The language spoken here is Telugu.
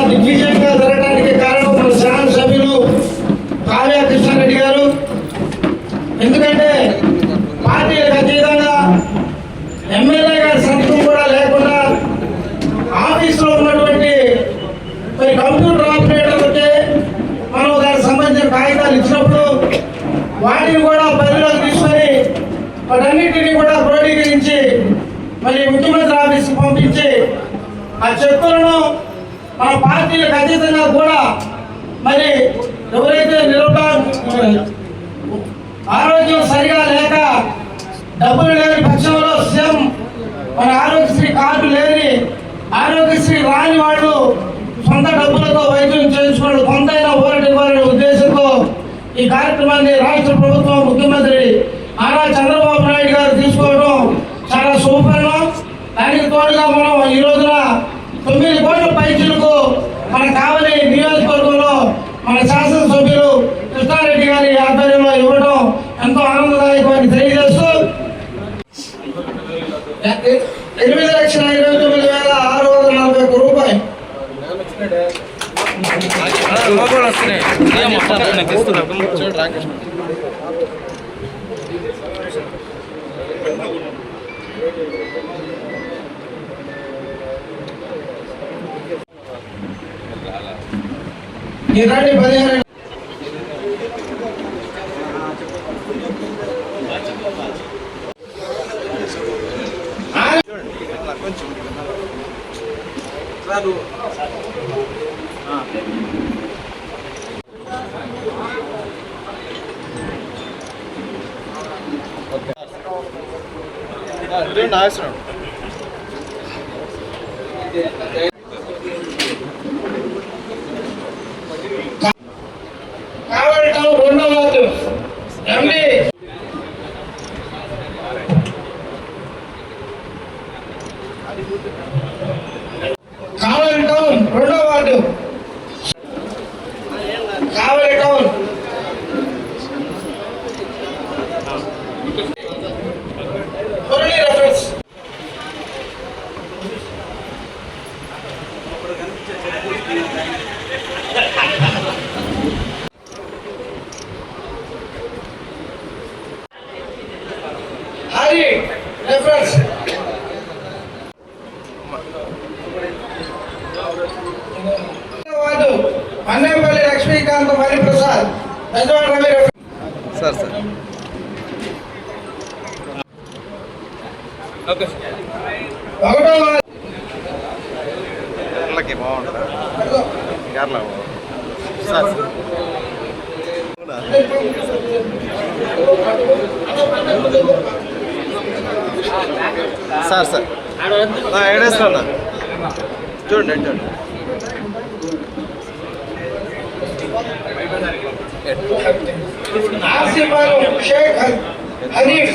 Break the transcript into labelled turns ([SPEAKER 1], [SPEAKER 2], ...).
[SPEAKER 1] దిగ్విజయంగా జరగడానికి కారణం మన శాసనసభ్యులు కావ్య కృష్ణారెడ్డి గారు. ఎందుకంటే పార్టీలకు అతీతంగా ఎమ్మెల్యే గారి సంతకం కూడా లేకుండా ఆఫీసులో ఉన్నటువంటి మరి కంప్యూటర్ ఆపరేటర్లకే మనం దానికి సంబంధించిన కాగితాలు ఇచ్చినప్పుడు వాటిని కూడా పరిధిలోకి తీసుకొని వాటన్నిటినీ కూడా క్రోడీకరించి మరి ముఖ్యమంత్రి ఆఫీస్కి పంపించి ఆ చెక్కులను మన పార్టీలకు అతీతంగా కూడా మరి ఎవరైతే ఆరోగ్యం సరిగా లేక డబ్బులు లేని పక్షంలో సీఎం మన ఆరోగ్యశ్రీ కార్డు లేని ఆరోగ్యశ్రీ రాని వాళ్ళు సొంత డబ్బులతో వైద్యం చేయించుకోవడం కొంతైనా ఊరటి ఇవ్వాలనే ఉద్దేశంతో ఈ కార్యక్రమాన్ని రాష్ట్ర ప్రభుత్వం ముఖ్యమంత్రి నారా చంద్రబాబు నాయుడు గారు తీసుకోవడం చాలా శుభపరిణామం. దానికి తోడుగా మనం ఈ రోజున 9 కోట్ల పైచులకు మన కావలి నియోజకవర్గంలో మన శాసనసభ్యులు కృష్ణారెడ్డి గారి ఆధ్వర్యంలో ఇవ్వడం ఎంతో ఆనందదాయకమని తెలియజేస్తూ 8,29,641 రూపాయలు ఇలాంటి 16 కావడం రెండో వార్డు ఎండి కావలి టౌన్ రెండో ward Kavali town Murali reference Hari reference ward Mannepalli Lakshmikant Hariprasad పెద్దవాడ రవి
[SPEAKER 2] సార్ ఓకే
[SPEAKER 1] ఒకటో వార్డు
[SPEAKER 2] బాగుంటుంది సార్ సార్ సార్ ఏడేస్తున్నా చూడండి చూడండి
[SPEAKER 1] ఆసిఫ్ షేక్ హనీఫ్